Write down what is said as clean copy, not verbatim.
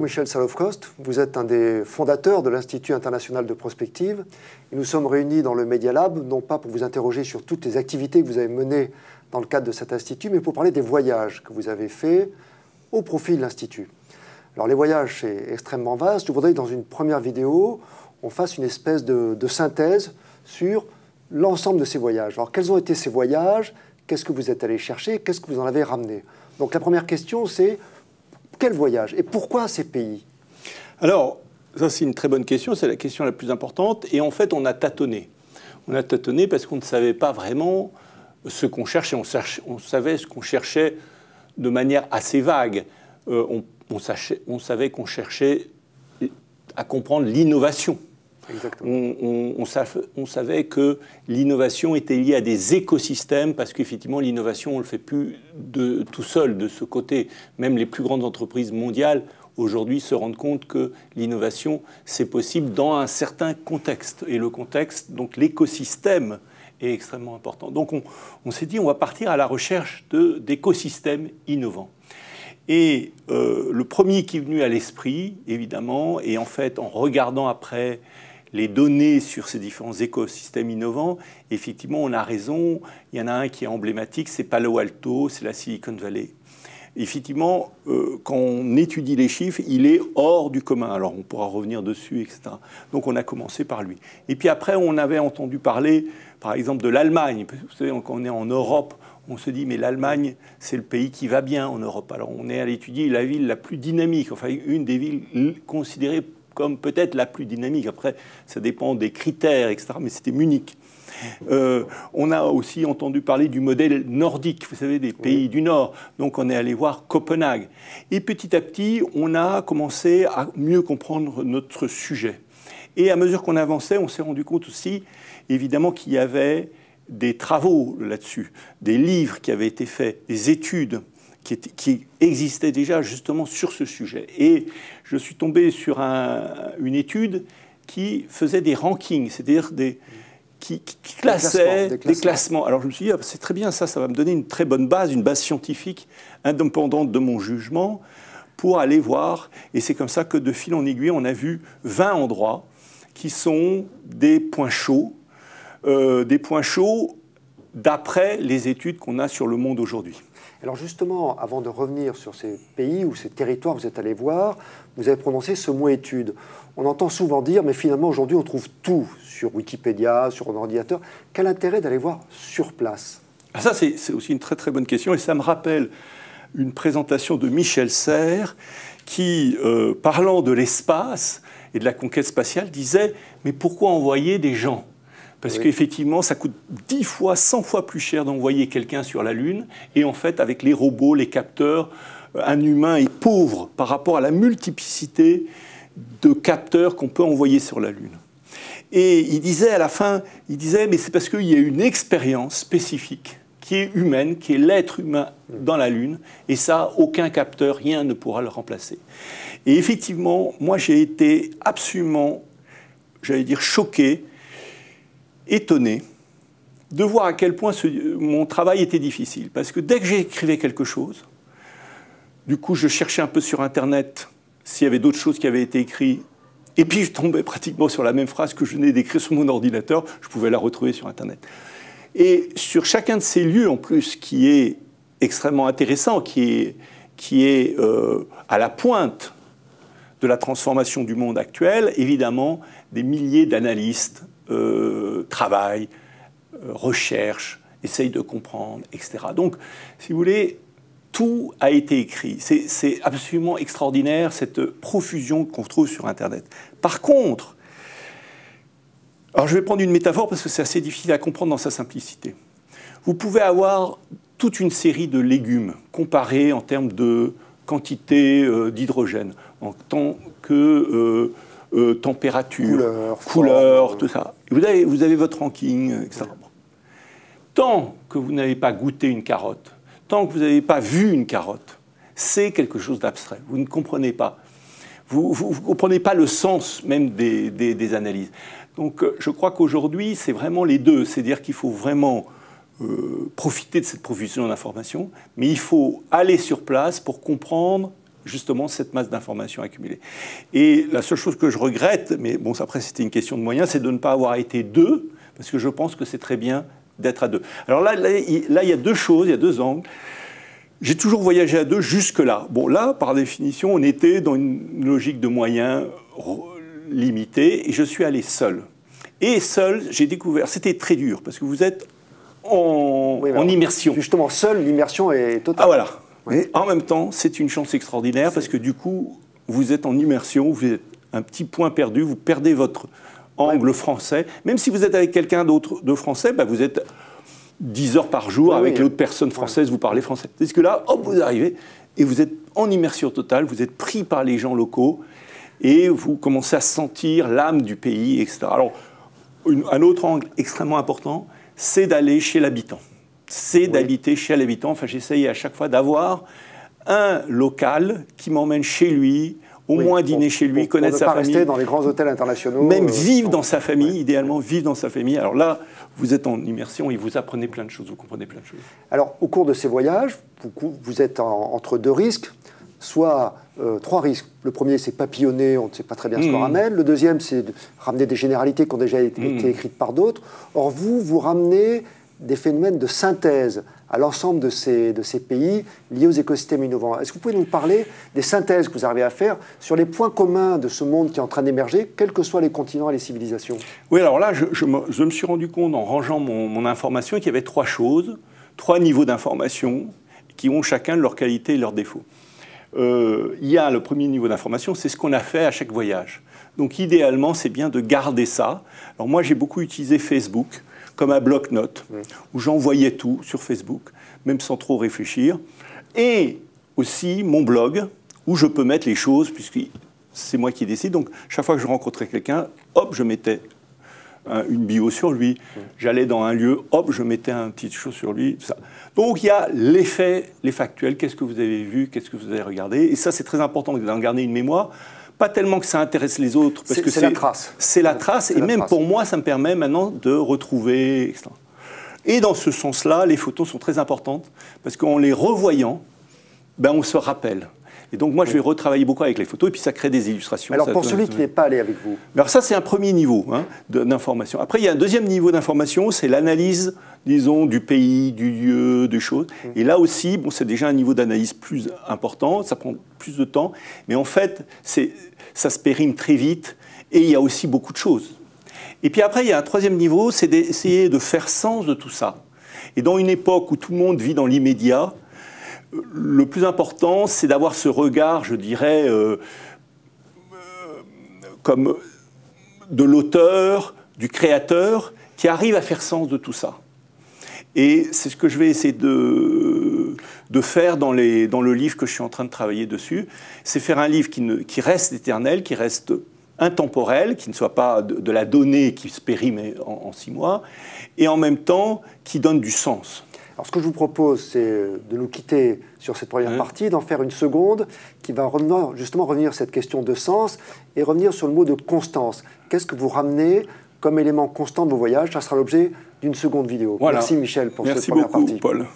Jean-Michel Salofkost, vous êtes un des fondateurs de l'Institut international de prospective. Et nous sommes réunis dans le Media Lab, non pas pour vous interroger sur toutes les activités que vous avez menées dans le cadre de cet institut, mais pour parler des voyages que vous avez faits au profit de l'Institut. Alors les voyages, c'est extrêmement vaste. Je voudrais que dans une première vidéo, on fasse une espèce de synthèse sur l'ensemble de ces voyages. Alors quels ont été ces voyages? Qu'est-ce que vous êtes allé chercher? Qu'est-ce que vous en avez ramené? Donc la première question, c'est quel voyage et pourquoi ces pays? Alors, ça c'est une très bonne question, c'est la question la plus importante. Et en fait, on a tâtonné. On a tâtonné parce qu'on ne savait pas vraiment ce qu'on cherchait. On savait ce qu'on cherchait de manière assez vague. On savait qu'on cherchait à comprendre l'innovation. On savait que l'innovation était liée à des écosystèmes parce qu'effectivement l'innovation on ne le fait plus tout seul de ce côté. Même les plus grandes entreprises mondiales aujourd'hui se rendent compte que l'innovation c'est possible dans un certain contexte. Et le contexte, donc l'écosystème est extrêmement important. Donc on s'est dit on va partir à la recherche d'écosystèmes innovants. Et le premier qui est venu à l'esprit, évidemment, et en fait en regardant après les données sur ces différents écosystèmes innovants, effectivement, on a raison. Il y en a un qui est emblématique, c'est Palo Alto, c'est la Silicon Valley. Effectivement, quand on étudie les chiffres, il est hors du commun. Alors, on pourra revenir dessus, etc. Donc, on a commencé par lui. Et puis après, on avait entendu parler, par exemple, de l'Allemagne. Vous savez, quand on est en Europe, on se dit, mais l'Allemagne, c'est le pays qui va bien en Europe. Alors, on est allé étudier la ville la plus dynamique, enfin, une des villes considérées comme peut-être la plus dynamique. Après, ça dépend des critères, etc. Mais c'était Munich. On a aussi entendu parler du modèle nordique, vous savez, des pays du Nord. Donc, on est allé voir Copenhague. Et petit à petit, on a commencé à mieux comprendre notre sujet. Et à mesure qu'on avançait, on s'est rendu compte aussi, évidemment, qu'il y avait des travaux là-dessus, des livres qui avaient été faits, des études qui existait déjà justement sur ce sujet. Et je suis tombé sur une étude qui faisait des rankings, c'est-à-dire qui classait des classements. Alors je me suis dit, ah, c'est très bien ça va me donner une très bonne base, une base scientifique indépendante de mon jugement pour aller voir. Et c'est comme ça que de fil en aiguille, on a vu 20 endroits qui sont des points chauds d'après les études qu'on a sur le monde aujourd'hui. Alors justement, avant de revenir sur ces pays ou ces territoires que vous êtes allés voir, vous avez prononcé ce mot étude. On entend souvent dire, mais finalement aujourd'hui on trouve tout sur Wikipédia, sur un ordinateur. Quel intérêt d'aller voir sur place? Ah, ça c'est aussi une très très bonne question et ça me rappelle une présentation de Michel Serres qui, parlant de l'espace et de la conquête spatiale, disait « mais pourquoi envoyer des gens ?» Parce qu'effectivement, ça coûte 10 fois, 100 fois plus cher d'envoyer quelqu'un sur la Lune. Et en fait, avec les robots, les capteurs, un humain est pauvre par rapport à la multiplicité de capteurs qu'on peut envoyer sur la Lune. Et il disait à la fin, mais c'est parce qu'il y a une expérience spécifique qui est humaine, qui est l'être humain dans la Lune. Et ça, aucun capteur, rien ne pourra le remplacer. Et effectivement, moi, j'ai été absolument, j'allais dire, choqué, étonné de voir à quel point mon travail était difficile. Parce que dès que j'écrivais quelque chose, du coup, je cherchais un peu sur Internet s'il y avait d'autres choses qui avaient été écrites. Et puis, je tombais pratiquement sur la même phrase que je venais d'écrire sur mon ordinateur. Je pouvais la retrouver sur Internet. Et sur chacun de ces lieux, en plus, qui est extrêmement intéressant, qui est à la pointe de la transformation du monde actuel, évidemment, des milliers d'analystes travaillent, recherchent, essayent de comprendre, etc. Donc, si vous voulez, tout a été écrit. C'est absolument extraordinaire, cette profusion qu'on trouve sur Internet. Par contre, alors je vais prendre une métaphore parce que c'est assez difficile à comprendre dans sa simplicité. Vous pouvez avoir toute une série de légumes comparés en termes de quantité d'hydrogène, en tant que température, couleur, tout ça. Et vous avez votre ranking, etc. Tant que vous n'avez pas goûté une carotte, tant que vous n'avez pas vu une carotte, c'est quelque chose d'abstrait. Vous ne comprenez pas. Vous ne comprenez pas le sens même des analyses. Donc je crois qu'aujourd'hui, c'est vraiment les deux. C'est-à-dire qu'il faut vraiment profiter de cette profusion d'informations, mais il faut aller sur place pour comprendre justement cette masse d'informations accumulées. Et la seule chose que je regrette, mais bon, après c'était une question de moyens, c'est de ne pas avoir été deux, parce que je pense que c'est très bien d'être à deux. Alors là, il y a deux choses, il y a deux angles. J'ai toujours voyagé à deux jusque-là. Bon, là, par définition, on était dans une logique de moyens limitée, et je suis allé seul. Et seul, j'ai découvert, c'était très dur, parce que vous êtes en immersion. Justement, seul, l'immersion est totale. Ah voilà. Mais en même temps, c'est une chance extraordinaire, parce que du coup, vous êtes en immersion, vous êtes un petit point perdu, vous perdez votre angle français. Même si vous êtes avec quelqu'un d'autre de français, bah, vous êtes 10 heures par jour avec l'autre personne française, vous parlez français. Parce que là, hop, vous arrivez, et vous êtes en immersion totale, vous êtes pris par les gens locaux, et vous commencez à sentir l'âme du pays, etc. Alors, un autre angle extrêmement important, c'est d'aller chez l'habitant. C'est d'habiter chez l'habitant. Enfin, j'essaye à chaque fois d'avoir un local qui m'emmène chez lui, au moins dîner chez lui, connaître sa famille. Pour ne pas rester dans les grands hôtels internationaux. Même vivre dans sa famille, idéalement vivre dans sa famille. Alors là, vous êtes en immersion et vous apprenez plein de choses, vous comprenez plein de choses. Alors, au cours de ces voyages, vous êtes entre deux risques. Soit trois risques. Le premier, c'est papillonner, on ne sait pas très bien ce qu'on ramène. Le deuxième, c'est de ramener des généralités qui ont déjà été écrites par d'autres. Or, vous ramenez des phénomènes de synthèse à l'ensemble de ces pays liés aux écosystèmes innovants. Est-ce que vous pouvez nous parler des synthèses que vous arrivez à faire sur les points communs de ce monde qui est en train d'émerger, quels que soient les continents et les civilisations? Oui, alors là, je me suis rendu compte en rangeant mon information qu'il y avait trois choses, trois niveaux d'information qui ont chacun leur qualité et leurs défauts. Il y a le premier niveau d'information, c'est ce qu'on a fait à chaque voyage. Donc idéalement, c'est bien de garder ça. Alors moi, j'ai beaucoup utilisé Facebook comme un bloc-notes, où j'envoyais tout sur Facebook, même sans trop réfléchir. Et aussi mon blog, où je peux mettre les choses, puisque c'est moi qui décide. Donc chaque fois que je rencontrais quelqu'un, hop, je mettais une bio sur lui. J'allais dans un lieu, hop, je mettais une petite chose sur lui. Tout ça. Donc il y a les faits, les factuels, qu'est-ce que vous avez vu, qu'est-ce que vous avez regardé. Et ça, c'est très important d'en garder une mémoire. Pas tellement que ça intéresse les autres, parce que c'est la trace. C'est la trace, et même pour moi, ça me permet maintenant de retrouver, etc. Et dans ce sens-là, les photos sont très importantes, parce qu'en les revoyant, ben, on se rappelle. Et donc moi, je vais retravailler beaucoup avec les photos, et puis ça crée des illustrations. Alors pour celui qui n'est pas allé avec vous? Alors ça, c'est un premier niveau d'information. Après, il y a un deuxième niveau d'information, c'est l'analyse, disons, du pays, du lieu, des choses. Et là aussi, bon, c'est déjà un niveau d'analyse plus important, ça prend plus de temps, mais en fait, ça se périme très vite, et il y a aussi beaucoup de choses. Et puis après, il y a un troisième niveau, c'est d'essayer de faire sens de tout ça. Et dans une époque où tout le monde vit dans l'immédiat, le plus important, c'est d'avoir ce regard, je dirais, comme de l'auteur, du créateur, qui arrive à faire sens de tout ça. Et c'est ce que je vais essayer de faire dans le livre que je suis en train de travailler dessus. C'est faire un livre qui reste éternel, qui reste intemporel, qui ne soit pas de la donnée qui se périme en 6 mois, et en même temps qui donne du sens. Alors ce que je vous propose, c'est de nous quitter sur cette première partie, d'en faire une seconde qui va justement revenir sur cette question de sens et revenir sur le mot de constance. Qu'est-ce que vous ramenez comme élément constant de vos voyages? Ça sera l'objet d'une seconde vidéo. Voilà. Merci Michel pour cette Merci première beaucoup, partie. Paul.